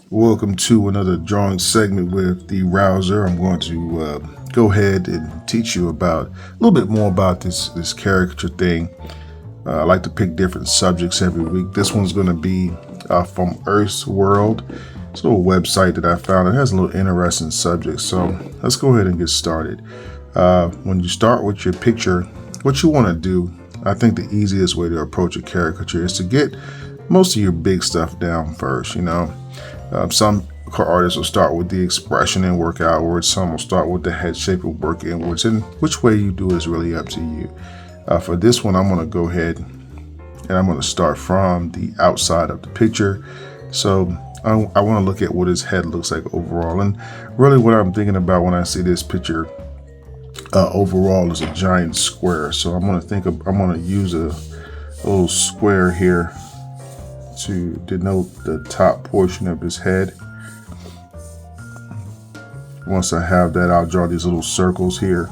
Welcome to another drawing segment with the Rouser. I'm going to go ahead and teach you about a little bit more about this caricature thing. I like to pick different subjects every week. This one's going to be from Rowserworld. It's a little website that I found. It has a little interesting subject. So let's go ahead and get started. When you start with your picture, what you want to do, I think the easiest way to approach a caricature is to get most of your big stuff down first. Some artists will start with the expression and work outwards. Some will start with the head shape and work inwards. And which way you do is really up to you. For this one, I'm going to go ahead and I'm going to start from the outside of the picture. So I want to look at what his head looks like overall. And really what I'm thinking about when I see this picture overall is a giant square. So I'm going to use a little square here to denote the top portion of his head. Once I have that, I'll draw these little circles here.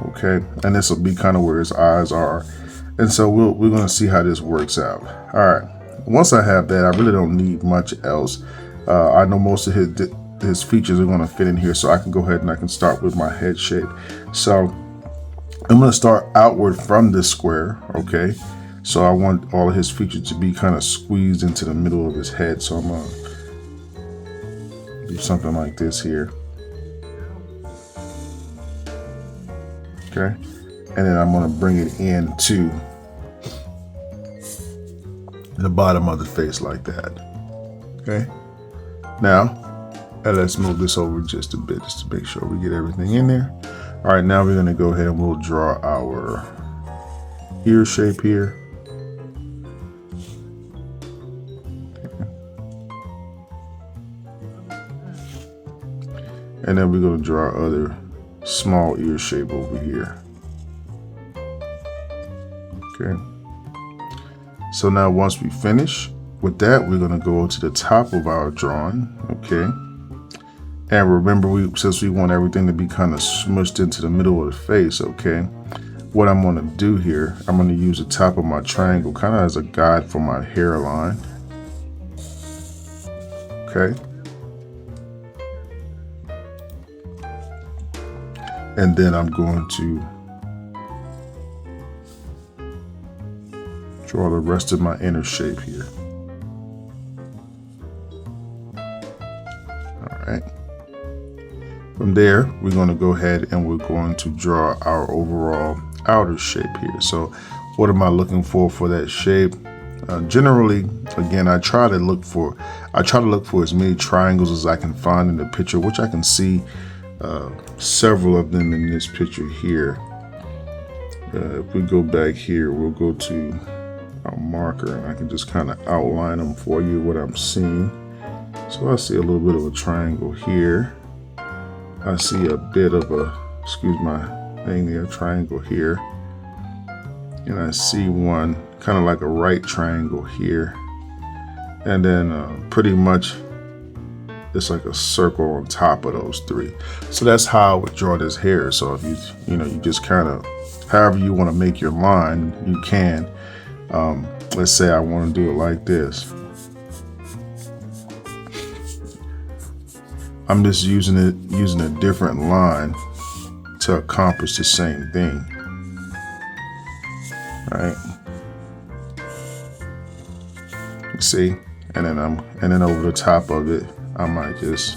Okay, and this will be kind of where his eyes are. And so we're going to see how this works out. All right, once I have that, I really don't need much else. I know most of his features are going to fit in here, so I can go ahead and I can start with my head shape. So I'm going to start outward from this square, okay? So I want all of his features to be kind of squeezed into the middle of his head. So I'm going to do something like this here. Okay. And then I'm going to bring it into the bottom of the face like that. Okay. Now, let's move this over just a bit just to make sure we get everything in there. All right. Now we're going to go ahead and we'll draw our ear shape here. And then we're going to draw our other small ear shape over here. Okay. So now once we finish with that, we're going to go to the top of our drawing. Okay. And remember, since we want everything to be kind of smushed into the middle of the face, okay, what I'm going to do here, I'm going to use the top of my triangle kind of as a guide for my hairline. Okay. And then I'm going to draw the rest of my inner shape here. All right. From there, we're going to go ahead and we're going to draw our overall outer shape here. So what am I looking for that shape? Generally, again, I try to look for as many triangles as I can find in the picture, which I can see several of them in this picture here. If we go back here, we'll go to our marker and I can just kind of outline them for you what I'm seeing. So I see a little bit of a triangle here. I see a bit of a, excuse my thing there, triangle here. And I see one kind of like a right triangle here. And then pretty much it's like a circle on top of those three. So that's how I would draw this hair. So if you just kind of, however you want to make your line, you can. Let's say I want to do it like this. I'm just using a different line to accomplish the same thing. All right. You see, and then over the top of it, I might just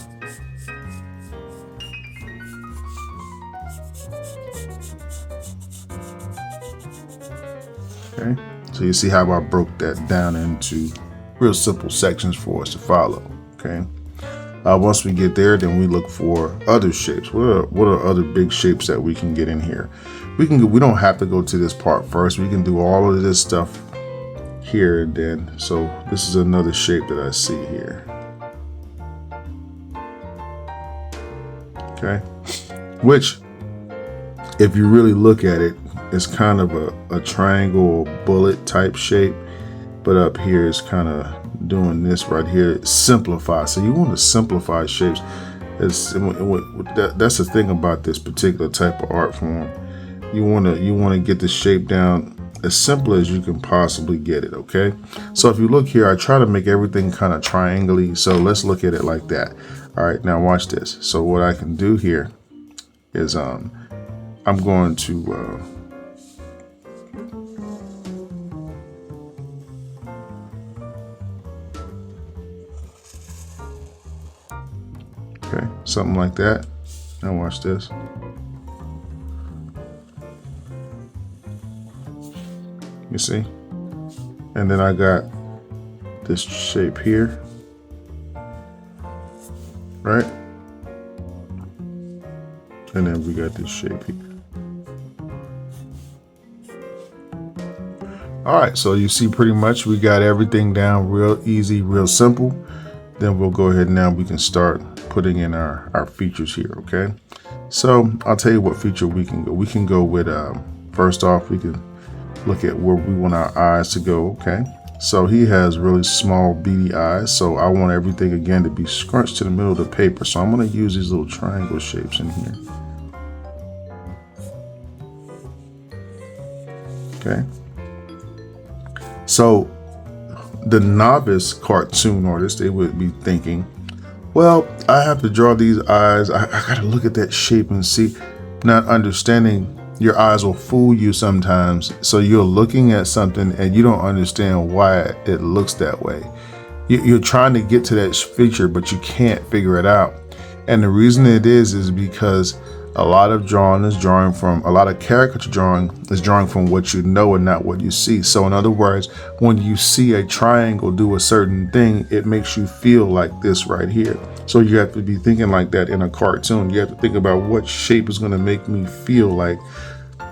okay. So you see how I broke that down into real simple sections for us to follow. Okay. Once we get there, then we look for other shapes. What are other big shapes that we can get in here? We don't have to go to this part first. We can do all of this stuff here and then. So this is another shape that I see here. Okay, which, if you really look at it, it's kind of a triangle or bullet type shape, but up here it's kind of doing this right here. Simplify. So you want to simplify shapes. That's the thing about this particular type of art form. You want to get the shape down as simple as you can possibly get it. Okay, so if you look here, I try to make everything kind of triangle-y, so let's look at it like that. All right, now watch this. So what I can do here is I'm going to okay, something like that. Now watch this. You see? And then I got this shape here, right? And then we got this shape here. All right, so you see pretty much we got everything down real easy, real simple. Then we'll go ahead and now we can start putting in our features here, okay? So I'll tell you what feature we can go. We can go with, first off, we can look at where we want our eyes to go, okay? So he has really small beady eyes, so I want everything again to be scrunched to the middle of the paper. So I'm gonna use these little triangle shapes in here. Okay. So the novice cartoon artist, they would be thinking, well, I have to draw these eyes. I gotta look at that shape and see, not understanding your eyes will fool you sometimes. So you're looking at something and you don't understand why it looks that way. You're trying to get to that feature, but you can't figure it out. And the reason it is because a lot of a lot of caricature drawing is drawing from what you know and not what you see. So in other words, when you see a triangle do a certain thing, it makes you feel like this right here. So you have to be thinking like that in a cartoon. You have to think about what shape is going to make me feel like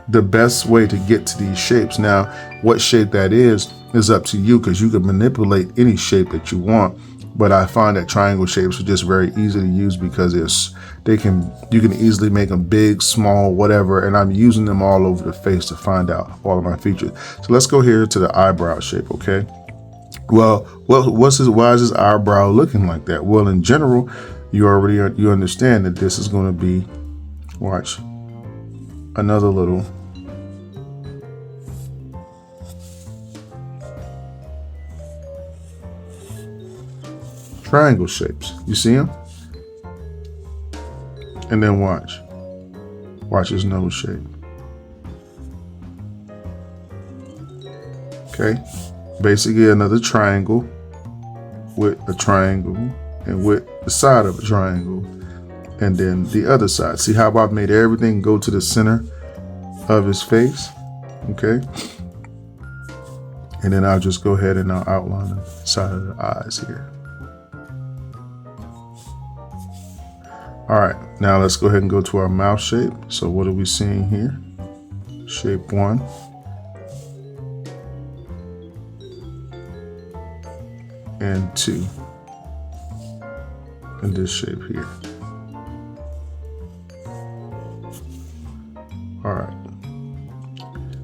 the best way to get to these shapes. Now, what shape that is up to you, because you can manipulate any shape that you want. But I find that triangle shapes are just very easy to use because you can easily make them big, small, whatever, and I'm using them all over the face to find out all of my features. So let's go here to the eyebrow shape, okay? Well, why is his eyebrow looking like that? Well, in general, you understand that this is going to be, watch, another little triangle shapes. You see them? And then watch his nose shape. Okay, basically another triangle with a triangle and with the side of a triangle and then the other side. See how I've made everything go to the center of his face? Okay, and then I'll just go ahead and I'll outline the side of the eyes here. All right, now let's go ahead and go to our mouth shape. So what are we seeing here? Shape 1. And 2. And this shape here. All right.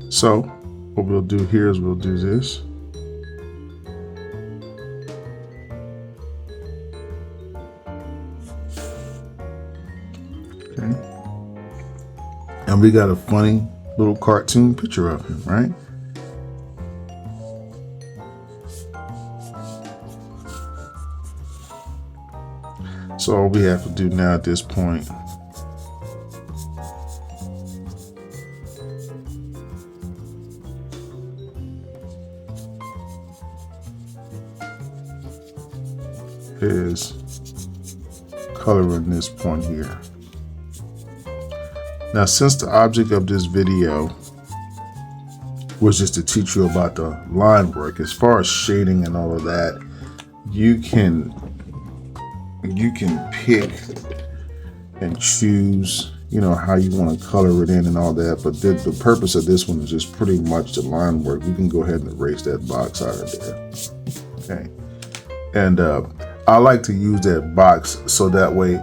So what we'll do here is we'll do this. Okay. And we got a funny little cartoon picture of him, right? So all we have to do now at this point is coloring this point here. Now, since the object of this video was just to teach you about the line work, as far as shading and all of that, you can pick and choose, how you want to color it in and all that. But the purpose of this one is just pretty much the line work. We can go ahead and erase that box out of there. Okay. And I like to use that box so that way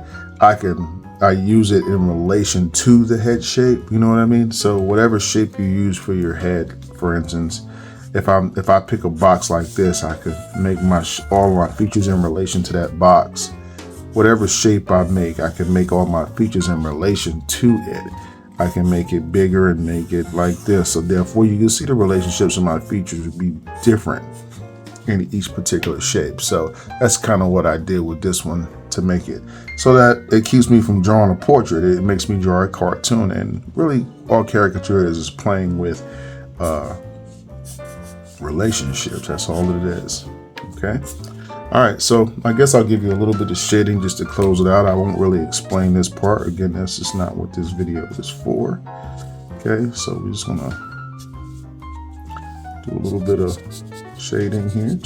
I use it in relation to the head shape. You know what I mean? So whatever shape you use for your head, for instance, if I pick a box like this, I could make all my features in relation to that box. Whatever shape I make, I can make all my features in relation to it. I can make it bigger and make it like this. So therefore you can see the relationships of my features would be different in each particular shape. So that's kind of what I did with this one to make it so that it keeps me from drawing a portrait. It makes me draw a cartoon, and really all Caricature is playing with relationships. That's all it is. Okay. All right, so I guess I'll give you a little bit of shading just to close it out. I won't really explain this part. Again, that's just not what this video is for. Okay, so we're just gonna do a little bit of shading here.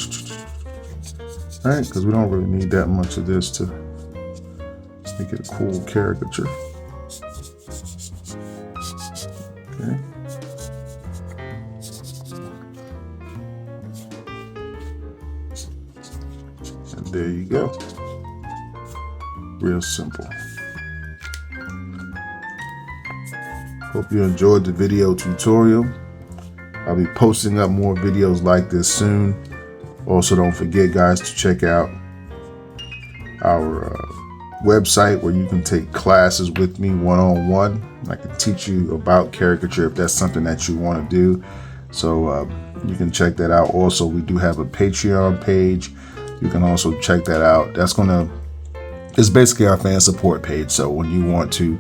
All right, because we don't really need that much of this to make it a cool caricature. Okay. And there you go. Real simple. Hope you enjoyed the video tutorial. I'll be posting up more videos like this soon. Also, don't forget, guys, to check out our website where you can take classes with me one-on-one. I can teach you about caricature if that's something that you want to do. So you can check that out. Also, we do have a Patreon page. You can also check that out. It's basically our fan support page. So when you want to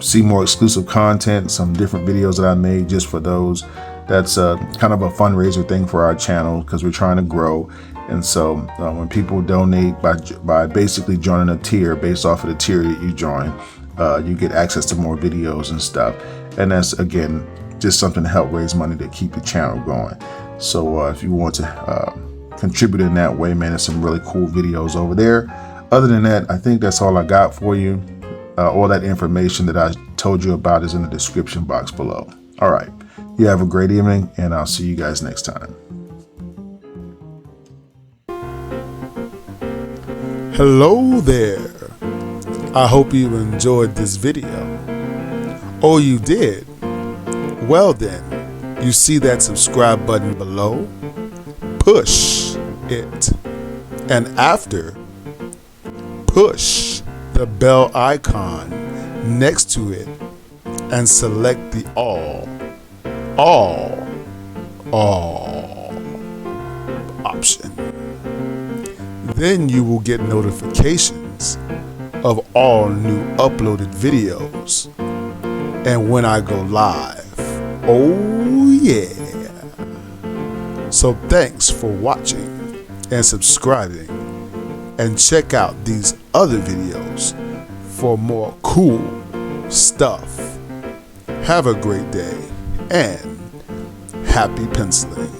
see more exclusive content, some different videos that I made just for those, that's kind of a fundraiser thing for our channel because we're trying to grow. And so when people donate by basically joining a tier, based off of the tier that you join, you get access to more videos and stuff. And that's, again, just something to help raise money to keep the channel going. So if you want to contribute in that way, man, there's some really cool videos over there. Other than that, I think that's all I got for you. All that information that I told you about is in the description box below. All right. You have a great evening, and I'll see you guys next time. Hello there. I hope you enjoyed this video. Oh, you did? Well then, you see that subscribe button below? Push it. And after, push the bell icon next to it and select the all option. Then you will get notifications of all new uploaded videos and when I go live. Oh yeah. So thanks for watching and subscribing, and check out these other videos for more cool stuff. Have a great day and happy penciling.